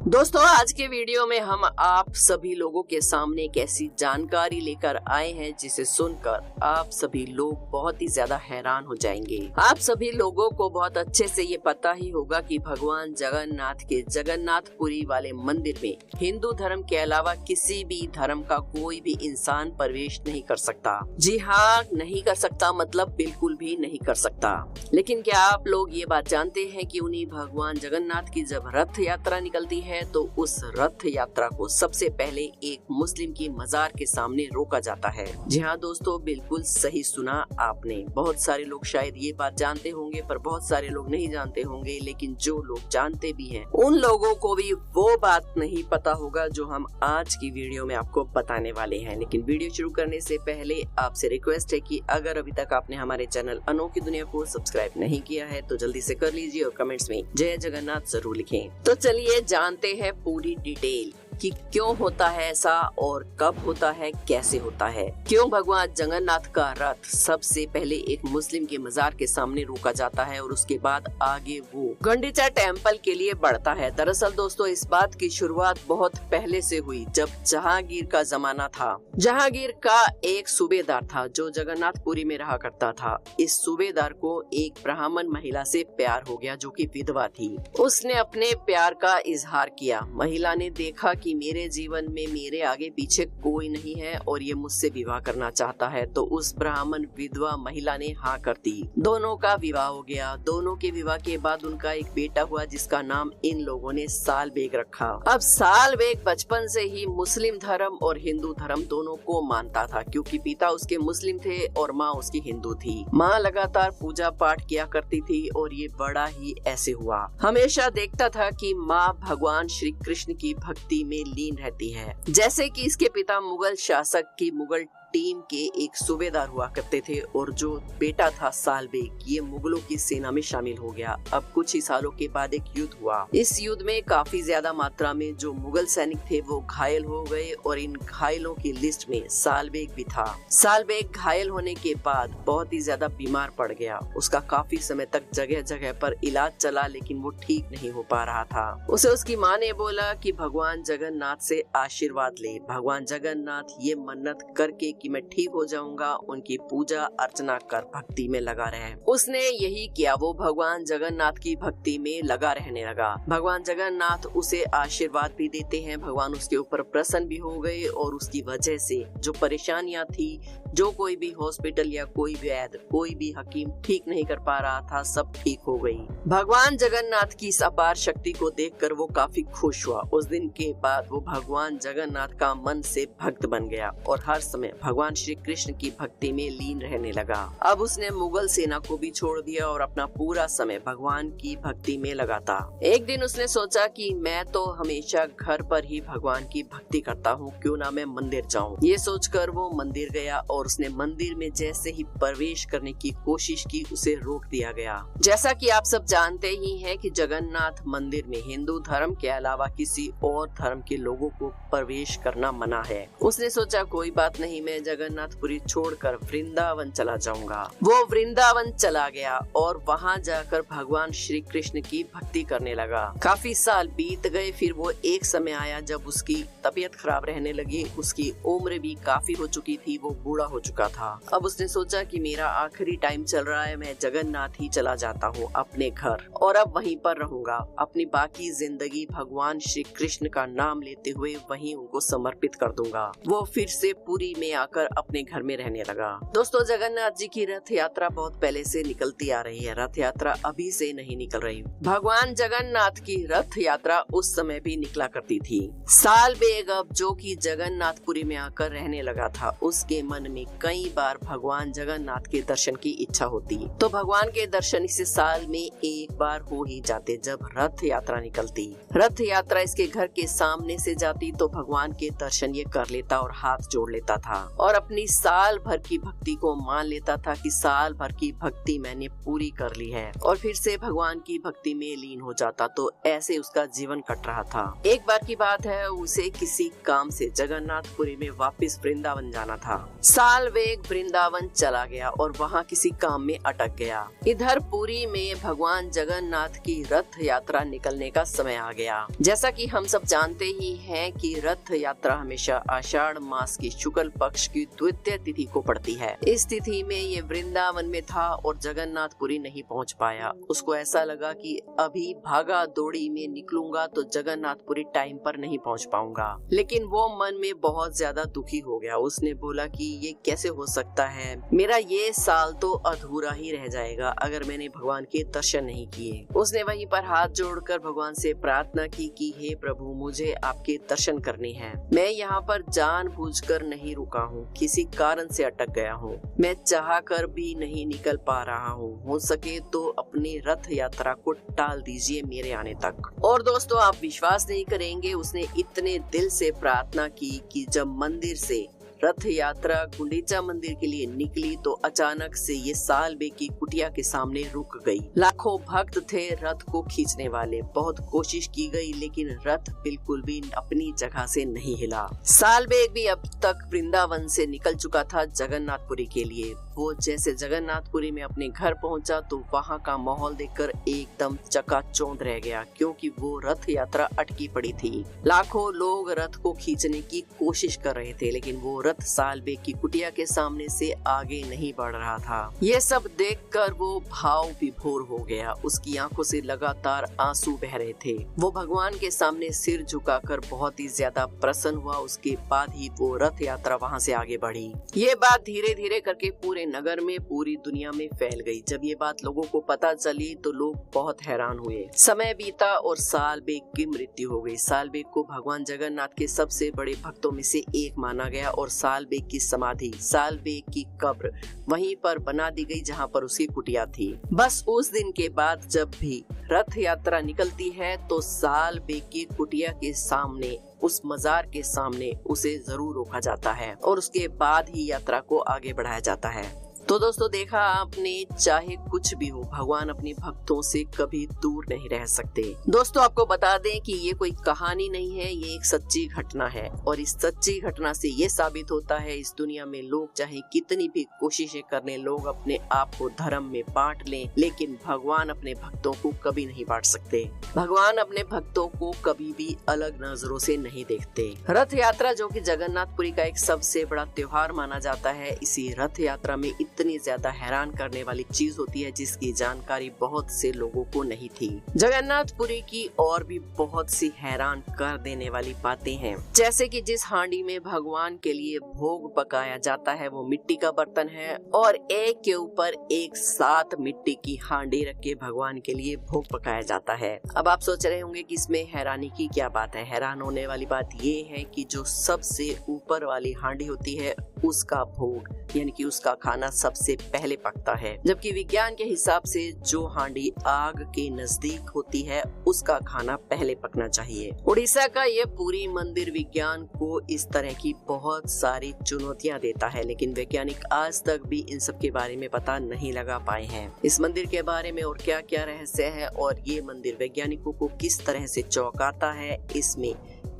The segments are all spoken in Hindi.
दोस्तों, आज के वीडियो में हम आप सभी लोगों के सामने एक ऐसी जानकारी लेकर आए हैं जिसे सुनकर आप सभी लोग बहुत ही ज्यादा हैरान हो जाएंगे। आप सभी लोगों को बहुत अच्छे से ये पता ही होगा कि भगवान जगन्नाथ के जगन्नाथपुरी वाले मंदिर में हिंदू धर्म के अलावा किसी भी धर्म का कोई भी इंसान प्रवेश नहीं कर सकता। जी हाँ, नहीं कर सकता मतलब बिल्कुल भी नहीं कर सकता। लेकिन क्या आप लोग ये बात जानते हैं कि उन्हीं भगवान जगन्नाथ की जब रथ यात्रा निकलती है तो उस रथ यात्रा को सबसे पहले एक मुस्लिम की मजार के सामने रोका जाता है। जी हाँ दोस्तों, बिल्कुल सही सुना आपने। बहुत सारे लोग शायद ये बात जानते होंगे पर बहुत सारे लोग नहीं जानते होंगे, लेकिन जो लोग जानते भी हैं उन लोगों को भी वो बात नहीं पता होगा जो हम आज की वीडियो में आपको बताने वाले हैं। लेकिन वीडियो शुरू करने से पहले आपसे रिक्वेस्ट है कि अगर अभी तक आपने हमारे चैनल अनोखी दुनिया को सब्सक्राइब नहीं किया है तो जल्दी से कर लीजिए और कमेंट्स में जय जगन्नाथ जरूर लिखें। तो चलिए जानते हैं पूरी डिटेल कि क्यों होता है ऐसा और कब होता है, कैसे होता है। क्यों भगवान जगन्नाथ का रथ सबसे पहले एक मुस्लिम के मजार के सामने रोका जाता है और उसके बाद आगे वो गुंडीचा टेम्पल के लिए बढ़ता है। दरअसल दोस्तों, इस बात की शुरुआत बहुत पहले से हुई जब जहांगीर का जमाना था। जहांगीर का एक सूबेदार था जो जगन्नाथपुरी में रहा करता था। इस सूबेदार को एक ब्राह्मण महिला से प्यार हो गया जो कि विधवा थी। उसने अपने प्यार का इजहार किया। महिला ने देखा कि मेरे जीवन में मेरे आगे पीछे कोई नहीं है और ये मुझसे विवाह करना चाहता है, तो उस ब्राह्मण विधवा महिला ने हाँ कर दी। दोनों का विवाह हो गया। दोनों के विवाह के बाद उनका एक बेटा हुआ जिसका नाम इन लोगों ने सालबेग रखा। अब सालबेग बचपन से ही मुस्लिम धर्म और हिंदू धर्म दोनों को मानता था, क्योंकि पिता उसके मुस्लिम थे और माँ उसकी हिंदू थी। माँ लगातार पूजा पाठ किया करती थी और ये बड़ा ही ऐसे हुआ। हमेशा देखता था कि माँ भगवान श्री कृष्ण की भक्ति में लीन रहती है। जैसे कि इसके पिता मुगल शासक की मुगल टीम के एक सूबेदार हुआ करते थे और जो बेटा था सालबेग ये मुगलों की सेना में शामिल हो गया। अब कुछ ही सालों के बाद एक युद्ध हुआ। इस युद्ध में काफी ज्यादा मात्रा में जो मुगल सैनिक थे वो घायल हो गए और इन घायलों की लिस्ट में सालबेग भी था। सालबेग घायल होने के बाद बहुत ही ज्यादा बीमार पड़ गया। उसका काफी समय तक जगह जगह पर इलाज चला लेकिन वो ठीक नहीं हो पा रहा था। उसे उसकी माँ ने बोला कि भगवान जगन्नाथ से आशीर्वाद ले। भगवान जगन्नाथ ये मन्नत करके कि मैं ठीक हो जाऊंगा, उनकी पूजा अर्चना कर भक्ति में लगा रहे। उसने यही किया। वो भगवान जगन्नाथ की भक्ति में लगा रहने लगा। भगवान जगन्नाथ उसे आशीर्वाद भी देते हैं। भगवान उसके ऊपर प्रसन्न भी हो गए और उसकी वजह से जो परेशानियां थी, जो कोई भी हॉस्पिटल या कोई भी वैद्य, कोई भी हकीम ठीक नहीं कर पा रहा था, सब ठीक हो गई। भगवान जगन्नाथ की इस अपार शक्ति को देखकर वो काफी खुश हुआ। उस दिन के बाद वो भगवान जगन्नाथ का मन से भक्त बन गया और हर समय भगवान श्री कृष्ण की भक्ति में लीन रहने लगा। अब उसने मुगल सेना को भी छोड़ दिया और अपना पूरा समय भगवान की भक्ति में लगाता। एक दिन उसने सोचा कि मैं तो हमेशा घर पर ही भगवान की भक्ति करता हूँ, क्यों ना मैं मंदिर जाऊँ। ये सोचकर वो मंदिर गया और उसने मंदिर में जैसे ही प्रवेश करने की कोशिश की उसे रोक दिया गया। जैसा कि आप सब जानते ही हैं कि जगन्नाथ मंदिर में हिंदू धर्म के अलावा किसी और धर्म के लोगों को प्रवेश करना मना है। उसने सोचा कोई बात नहीं, मैं जगन्नाथपुरी छोड़कर वृंदावन चला जाऊंगा। वो वृंदावन चला गया और वहां जाकर भगवान श्री कृष्ण की भक्ति करने लगा। काफी साल बीत गए। फिर वो एक समय आया जब उसकी तबीयत खराब रहने लगी। उसकी उम्र भी काफी हो चुकी थी, वो बूढ़ा हो चुका था। अब उसने सोचा कि मेरा आखिरी टाइम चल रहा है, मैं जगन्नाथ ही चला जाता हूँ अपने घर और अब वहीं पर रहूंगा। अपनी बाकी जिंदगी भगवान श्री कृष्ण का नाम लेते हुए वहीं उनको समर्पित कर दूंगा। वो फिर से पुरी में आकर अपने घर में रहने लगा। दोस्तों, जगन्नाथ जी की रथ यात्रा बहुत पहले से निकलती आ रही है। रथ यात्रा अभी से नहीं निकल रही। भगवान जगन्नाथ की रथ यात्रा उस समय भी निकला करती थी। सालबेग अब जो कि जगन्नाथपुरी में आकर रहने लगा था, उसके मन में कई बार भगवान जगन्नाथ के दर्शन की इच्छा होती। तो भगवान के दर्शन इसे साल में एक बार हो ही जाते जब रथ यात्रा निकलती। रथ यात्रा इसके घर के सामने से जाती तो भगवान के दर्शन ये कर लेता और हाथ जोड़ लेता था। और अपनी साल भर की भक्ति को मान लेता था कि साल भर की भक्ति मैंने पूरी कर ली है, और फिर से भगवान की भक्ति में लीन हो जाता। तो ऐसे उसका जीवन कट रहा था। एक बार की बात है, उसे किसी काम से जगन्नाथपुरी में वापस वृंदावन जाना था। साल्वेग वृंदावन चला गया और वहाँ किसी काम में अटक गया। इधर पुरी में भगवान जगन्नाथ की रथ यात्रा निकलने का समय आ गया। जैसा कि हम सब जानते ही हैं कि रथ यात्रा हमेशा आषाढ़ मास की शुक्ल पक्ष की द्वितीय तिथि को पड़ती है। इस तिथि में ये वृंदावन में था और जगन्नाथपुरी नहीं पहुंच पाया। उसको ऐसा लगा कि अभी भागा दौड़ी में निकलूंगा तो जगन्नाथपुरी टाइम पर नहीं पहुंच पाऊंगा, लेकिन वो मन में बहुत ज्यादा दुखी हो गया। उसने बोला कि ये कैसे हो सकता है, मेरा ये साल तो अधूरा ही रह जाएगा अगर मैंने भगवान के दर्शन नहीं किए। उसने वहीं पर हाथ जोड़कर भगवान से प्रार्थना की कि हे प्रभु, मुझे आपके दर्शन करने हैं। मैं यहाँ पर जानबूझकर नहीं रुका हूँ, किसी कारण से अटक गया हूँ। मैं चाहकर भी नहीं निकल पा रहा हूँ। हो सके तो अपनी रथ यात्रा को टाल दीजिए मेरे आने तक। और दोस्तों, आप विश्वास नहीं करेंगे, उसने इतने दिल से प्रार्थना की कि जब मंदिर से रथ यात्रा गुंडीचा मंदिर के लिए निकली तो अचानक से ये साल्वे की कुटिया के सामने रुक गई। लाखों भक्त थे रथ को खींचने वाले। बहुत कोशिश की गई लेकिन रथ बिल्कुल भी अपनी जगह से नहीं हिला। साल्वे भी अब तक वृंदावन से निकल चुका था जगन्नाथपुरी के लिए। वो जैसे जगन्नाथपुरी में अपने घर पहुंचा तो वहाँ का माहौल देखकर एकदम चकाचौंध रह गया, क्योंकि वो रथ यात्रा अटकी पड़ी थी। लाखों लोग रथ को खींचने की कोशिश कर रहे थे, लेकिन वो रथ साल्वे की कुटिया के सामने से आगे नहीं बढ़ रहा था। ये सब देखकर वो भाव विभोर हो गया। उसकी आंखों से लगातार आंसू बह रहे थे। वो भगवान के सामने सिर झुकाकर बहुत ही ज्यादा प्रसन्न हुआ। उसके बाद ही वो रथ यात्रा वहाँ से आगे बढ़ी। ये बात धीरे धीरे करके पूरे नगर में, पूरी दुनिया में फैल गई। जब ये बात लोगों को पता चली तो लोग बहुत हैरान हुए। समय बीता और साल्वेग की मृत्यु हो गई। साल्वेग को भगवान जगन्नाथ के सबसे बड़े भक्तों में से एक माना गया और साल्वेग की समाधि, साल्वेग की कब्र वहीं पर बना दी गई जहां पर उसकी कुटिया थी। बस उस दिन के बाद जब भी रथ यात्रा निकलती है तो साल्वेग की कुटिया के सामने, उस मजार के सामने उसे जरूर रोका जाता है और उसके बाद ही यात्रा को आगे बढ़ाया जाता है। तो दोस्तों, देखा आपने, चाहे कुछ भी हो, भगवान अपने भक्तों से कभी दूर नहीं रह सकते। दोस्तों, आपको बता दें कि ये कोई कहानी नहीं है, ये एक सच्ची घटना है। और इस सच्ची घटना से ये साबित होता है इस दुनिया में लोग चाहे कितनी भी कोशिशें करने, लोग अपने आप को धर्म में बांट लें, लेकिन भगवान अपने भक्तों को कभी नहीं बांट सकते। भगवान अपने भक्तों को कभी भी अलग नजरों से नहीं देखते। रथ यात्रा, जो कि जगन्नाथपुरी का एक सबसे बड़ा त्योहार माना जाता है, इसी रथ यात्रा में इतनी ज्यादा हैरान करने वाली चीज होती है जिसकी जानकारी बहुत से लोगों को नहीं थी। जगन्नाथपुरी की और भी बहुत सी हैरान कर देने वाली बातें हैं, जैसे कि जिस हांडी में भगवान के लिए भोग पकाया जाता है वो मिट्टी का बर्तन है और एक के ऊपर एक 7 मिट्टी की हांडी रख के भगवान के लिए भोग पकाया जाता है। अब आप सोच रहे होंगे कि इसमें हैरानी की क्या बात है। हैरान होने वाली बात ये है कि जो सबसे ऊपर वाली हांडी होती है उसका भोग, यानी कि उसका खाना सबसे पहले पकता है, जबकि विज्ञान के हिसाब से जो हांडी आग के नजदीक होती है उसका खाना पहले पकना चाहिए। उड़ीसा का ये पूरी मंदिर विज्ञान को इस तरह की बहुत सारी चुनौतियां देता है, लेकिन वैज्ञानिक आज तक भी इन सब के बारे में पता नहीं लगा पाए हैं। इस मंदिर के बारे में और क्या क्या रहस्य है और ये मंदिर वैज्ञानिकों को किस तरह से चौंकाता है, इसमें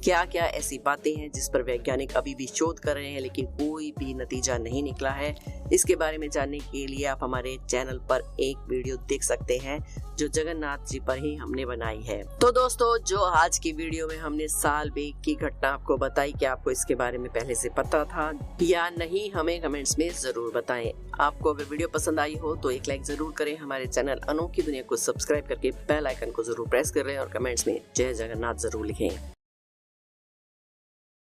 क्या क्या ऐसी बातें हैं जिस पर वैज्ञानिक अभी भी शोध कर रहे हैं लेकिन कोई भी नतीजा नहीं निकला है, इसके बारे में जानने के लिए आप हमारे चैनल पर एक वीडियो देख सकते हैं जो जगन्नाथ जी पर ही हमने बनाई है। तो दोस्तों, जो आज की वीडियो में हमने साल्वेग की घटना आपको बताई, क्या आपको इसके बारे में पहले से पता था या नहीं, हमें कमेंट्स में जरूर बताएं। आपको अगर वीडियो पसंद आई हो तो एक लाइक जरूर करें। हमारे चैनल अनोखी दुनिया को सब्सक्राइब करके बेल आइकन को जरूर प्रेस कर लें और कमेंट्स में जय जगन्नाथ जरूर लिखें।